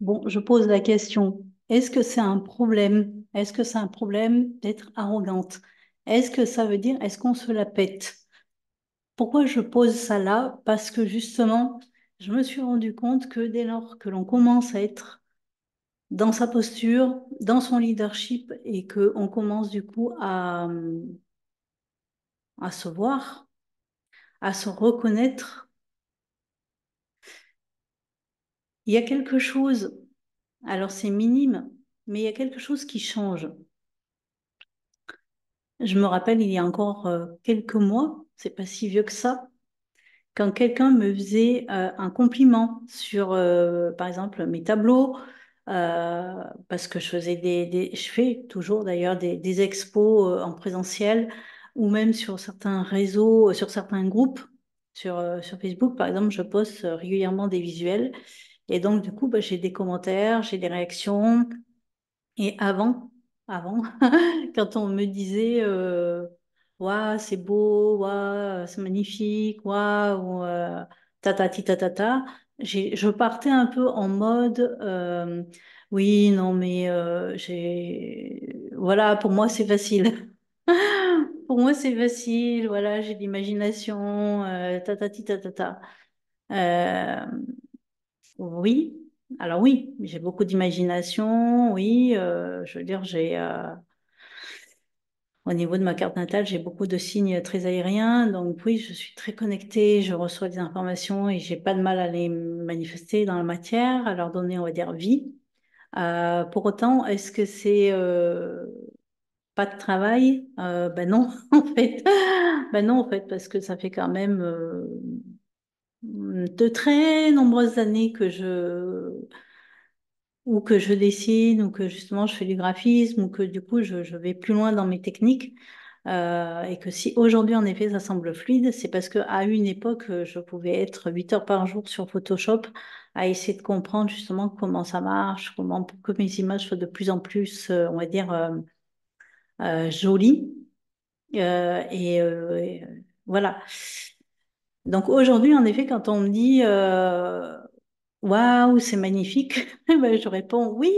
Bon, je pose la question, est-ce que c'est un problème? Est-ce que c'est un problème d'être arrogante? Est-ce que ça veut dire, est-ce qu'on se la pète? Pourquoi je pose ça là? Parce que justement, je me suis rendu compte que dès lors que l'on commence à être dans sa posture, dans son leadership et que on commence du coup à se voir, à se reconnaître, il y a quelque chose, alors c'est minime, mais il y a quelque chose qui change. Je me rappelle, il y a encore quelques mois, c'est pas si vieux que ça, quand quelqu'un me faisait un compliment sur, par exemple, mes tableaux, parce que je faisais je fais toujours d'ailleurs des expos en présentiel, ou même sur certains réseaux, sur certains groupes, sur Facebook, par exemple, je poste régulièrement des visuels, et donc du coup, bah, j'ai des commentaires, j'ai des réactions, et avant, quand on me disait Waouh, c'est beau, waouh, c'est magnifique, waouh, tatati tatata, je partais un peu en mode oui, non, mais voilà, pour moi c'est facile. Pour moi c'est facile, voilà, j'ai de l'imagination, tatati tatata. Euh, oui, alors oui, j'ai beaucoup d'imagination, oui, je veux dire, au niveau de ma carte natale, j'ai beaucoup de signes très aériens, donc oui, je suis très connectée, je reçois des informations et j'ai pas de mal à les manifester dans la matière, à leur donner, on va dire, vie. Pour autant, est-ce que c'est pas de travail? Ben non, en fait. Ben non, en fait, parce que ça fait quand même de très nombreuses années ou que je dessine, ou que justement je fais du graphisme, ou que du coup je vais plus loin dans mes techniques. Et que si aujourd'hui en effet ça semble fluide, c'est parce qu'à une époque, je pouvais être 8 heures par jour sur Photoshop à essayer de comprendre justement comment ça marche, comment pour que mes images soient de plus en plus, on va dire, jolies. Voilà. Donc aujourd'hui, en effet, quand on me dit waouh, c'est magnifique, ben, je réponds oui,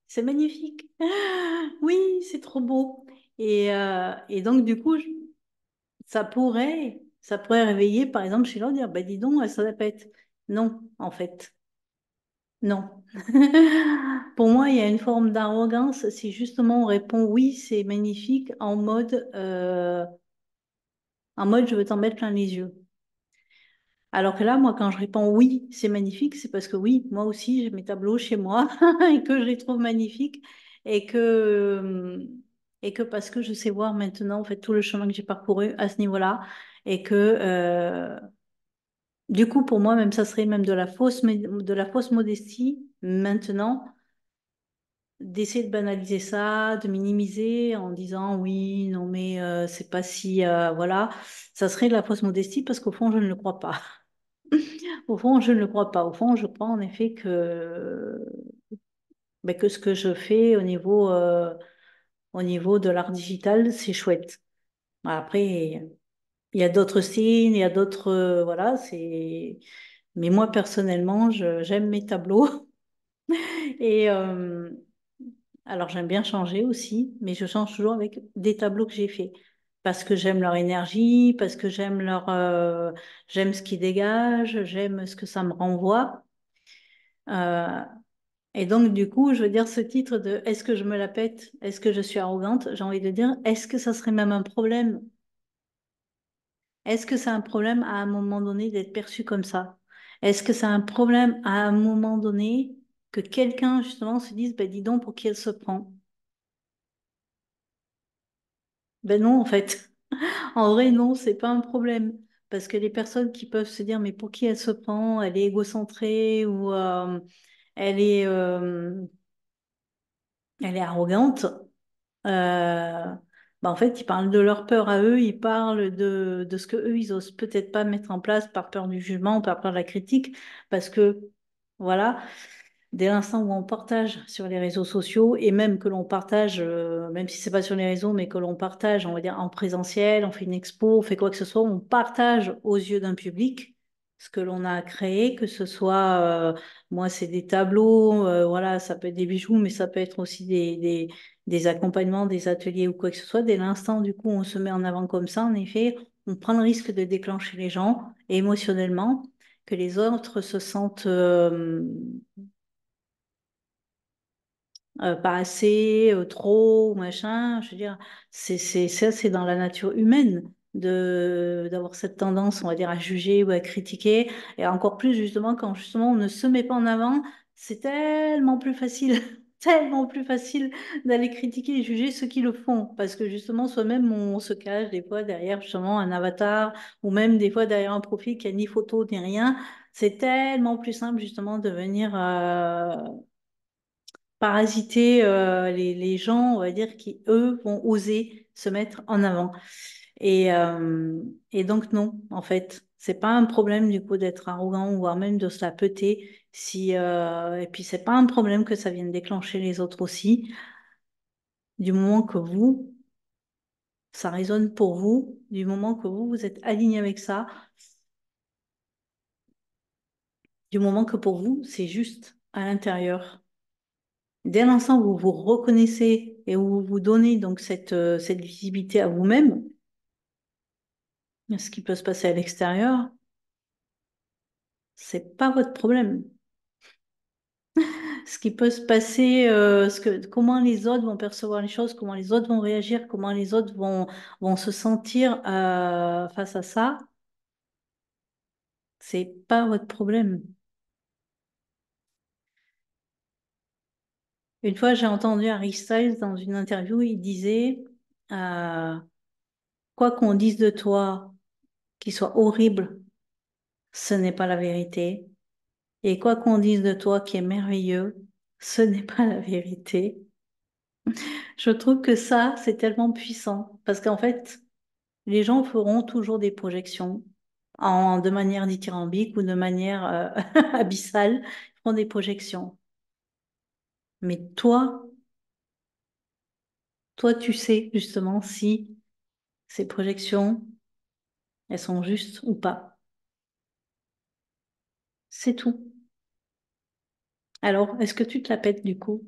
c'est magnifique. Oui, c'est trop beau. Et donc, du coup, ça pourrait réveiller, par exemple, chez l'autre, dire, bah, dis donc, ça la pète. Non, en fait, non. Pour moi, il y a une forme d'arrogance si justement on répond oui, c'est magnifique en mode je veux t'en mettre plein les yeux. Alors que là, moi, quand je réponds oui, c'est magnifique, c'est parce que oui, moi aussi, j'ai mes tableaux chez moi et que je les trouve magnifiques et que parce que je sais voir maintenant, en fait, tout le chemin que j'ai parcouru à ce niveau-là et que, du coup, pour moi, même ça serait même de la fausse modestie maintenant d'essayer de banaliser ça, de minimiser en disant oui, non, mais c'est pas si, voilà, ça serait de la fausse modestie parce qu'au fond, je ne le crois pas. Au fond, je ne le crois pas. Au fond, je crois en effet que ce que je fais au niveau de l'art digital, c'est chouette. Après, il y a d'autres signes, il y a d'autres, voilà, mais moi, personnellement, j'aime mes tableaux. Et alors, j'aime bien changer aussi, mais je change toujours avec des tableaux que j'ai faits. Parce que j'aime leur énergie, parce que j'aime ce qu'ils dégagent, j'aime ce que ça me renvoie. Euh, Et donc, du coup, je veux dire, ce titre de est-ce que je me la pète? Est-ce que je suis arrogante? J'ai envie de dire, est-ce que ça serait même un problème? Est-ce que c'est un problème à un moment donné d'être perçu comme ça? Est-ce que c'est un problème à un moment donné que quelqu'un, justement, se dise, ben dis donc, pour qui elle se prend? Ben non, en fait. En vrai, non, c'est pas un problème. Parce que les personnes qui peuvent se dire, mais pour qui elle se prend? Elle est égocentrée ou elle est, euh, elle est arrogante. En fait, ils parlent de leur peur à eux, ils parlent de ce que eux, ils osent peut-être pas mettre en place par peur du jugement, par peur de la critique, parce que, voilà, dès l'instant où on partage sur les réseaux sociaux, et même que l'on partage, même si c'est pas sur les réseaux, mais que l'on partage, on va dire, en présentiel, on fait une expo, on fait quoi que ce soit, on partage aux yeux d'un public, ce que l'on a créé, que ce soit, moi, c'est des tableaux, voilà, ça peut être des bijoux, mais ça peut être aussi des accompagnements, des ateliers ou quoi que ce soit. Dès l'instant, du coup, on se met en avant comme ça, en effet, on prend le risque de déclencher les gens émotionnellement, que les autres se sentent pas assez, trop, ou machin. Je veux dire, ça, c'est dans la nature humaine d'avoir cette tendance, on va dire, à juger ou à critiquer. Et encore plus, justement, quand justement on ne se met pas en avant, c'est tellement plus facile, tellement plus facile d'aller critiquer et juger ceux qui le font. Parce que justement, soi-même, on se cache des fois derrière justement un avatar ou même des fois derrière un profil qui a ni photo ni rien. C'est tellement plus simple justement de venir parasiter les gens, on va dire, qui, eux, vont oser se mettre en avant. Et donc, non, en fait, c'est pas un problème du coup d'être arrogant, voire même de se la péter. Si, et puis, c'est pas un problème que ça vienne déclencher les autres aussi, du moment que vous, ça résonne pour vous, du moment que vous, vous êtes aligné avec ça, du moment que pour vous, c'est juste à l'intérieur. Dès l'instant où vous vous reconnaissez et où vous vous donnez donc cette visibilité à vous-même, ce qui peut se passer à l'extérieur, c'est pas votre problème. Ce qui peut se passer, comment les autres vont percevoir les choses, comment les autres vont réagir, comment les autres vont se sentir face à ça, c'est pas votre problème. Une fois, j'ai entendu Harry Styles dans une interview, il disait, euh, quoi qu'on dise de toi, qu'il soit horrible, ce n'est pas la vérité. Et quoi qu'on dise de toi qui est merveilleux, ce n'est pas la vérité. Je trouve que ça, c'est tellement puissant parce qu'en fait, les gens feront toujours des projections de manière dithyrambique ou de manière abyssale. Ils feront des projections. Mais toi, tu sais justement si ces projections, elles sont justes ou pas. C'est tout. Alors, est-ce que tu te la pètes du coup?